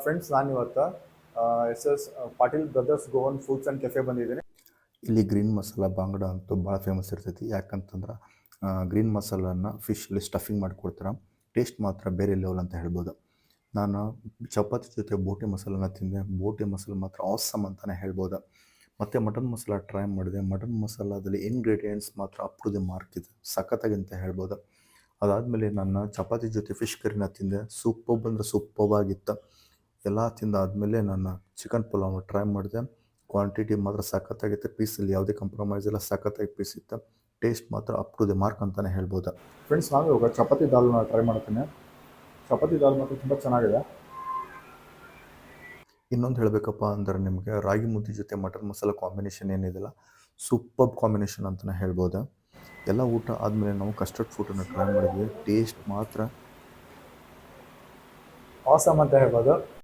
Friends ನಾನು ಇವತ್ತು S S Patil brothers Goan foods and cafe ಬಂದಿದ್ದೀನಿ. ಇಲ್ಲಿ ಗ್ರೀನ್ ಮಸಾಲ ಬಾಂಗಡ ಅಂತೂ ಭಾಳ ಫೇಮಸ್ ಇರ್ತೈತಿ. ಯಾಕಂತಂದ್ರೆ ಗ್ರೀನ್ ಮಸಾಲನ್ನು ಫಿಶಲ್ಲಿ ಸ್ಟಫಿಂಗ್ ಮಾಡಿಕೊಡ್ತಾರೆ. ಟೇಸ್ಟ್ ಮಾತ್ರ ಬೇರೆ ಲೆವೆಲ್ ಅಂತ ಹೇಳ್ಬೋದು. ನಾನು ಚಪಾತಿ ಜೊತೆ ಬೋಟಿ ಮಸಾಲನ ತಿಂದೆ. ಬೋಟಿ ಮಸಾಲ ಮಾತ್ರ ಆಸಮ್ ಅಂತಲೇ ಹೇಳ್ಬೋದು. ಮತ್ತು ಮಟನ್ ಮಸಾಲ ಟ್ರೈ ಮಾಡಿದೆ. ಮಟನ್ ಮಸಾಲದಲ್ಲಿ ಇಂಗ್ರೀಡಿಯೆಂಟ್ಸ್ ಮಾತ್ರ ಅಪ್ ಟು ದಿ ಮಾರ್ಕ್ ಇದೆ, ಸಖತ್ತಾಗಿ ಅಂತ ಹೇಳ್ಬೋದು. ಅದಾದಮೇಲೆ ನಾನು ಚಪಾತಿ ಜೊತೆ ಫಿಶ್ ಕರಿನ ತಿಂದೆ. ಸೂಪರ್ಬ್ ಅಂದರೆ ಸೂಪರ್ಬ್ ಆಗಿತ್ತು. ಎಲ್ಲ ತಿಂದಾದಮೇಲೆ ನಾನು ಚಿಕನ್ ಪಲಾವ್ನ ಟ್ರೈ ಮಾಡಿದೆ. ಕ್ವಾಂಟಿಟಿ ಮಾತ್ರ ಸಖತ್ತಾಗಿತ್ತು. ಪೀಸಲ್ಲಿ ಯಾವುದೇ ಕಾಂಪ್ರಮೈಸ್ ಇಲ್ಲ, ಸಖತ್ತಾಗಿ ಪೀಸ್ ಇತ್ತು. ಟೇಸ್ಟ್ ಮಾತ್ರ ಅಪ್ ಟು ದಿ ಮಾರ್ಕ್ ಅಂತಲೇ ಹೇಳ್ಬೋದು. ಫ್ರೆಂಡ್ಸ್ ನಾನು ಇವಾಗ ಚಪಾತಿ ದಾಲ್ನ ಟ್ರೈ ಮಾಡ್ತೀನಿ. ಚಪಾತಿ ದಾಲ್ ಮಾತ್ರ ತುಂಬ ಚೆನ್ನಾಗಿದೆ. ಇನ್ನೊಂದು ಹೇಳಬೇಕಪ್ಪ ಅಂದರೆ ನಿಮಗೆ ರಾಗಿ ಮುದ್ದೆ ಜೊತೆ ಮಟನ್ ಮಸಾಲ ಕಾಂಬಿನೇಷನ್ ಏನಿದೆಯಲ್ಲ, ಸೂಪರ್ಬ್ ಕಾಂಬಿನೇಷನ್ ಅಂತಲೇ ಹೇಳ್ಬೋದು. ಎಲ್ಲ ಊಟ ಆದಮೇಲೆ ನಾವು ಕಸ್ಟರ್ಡ್ ಫ್ರೂಟನ್ನು ಟ್ರೈ ಮಾಡಿದ್ವಿ. ಟೇಸ್ಟ್ ಮಾತ್ರ ಆಸಮ್ ಅಂತ ಹೇಳ್ಬೋದು.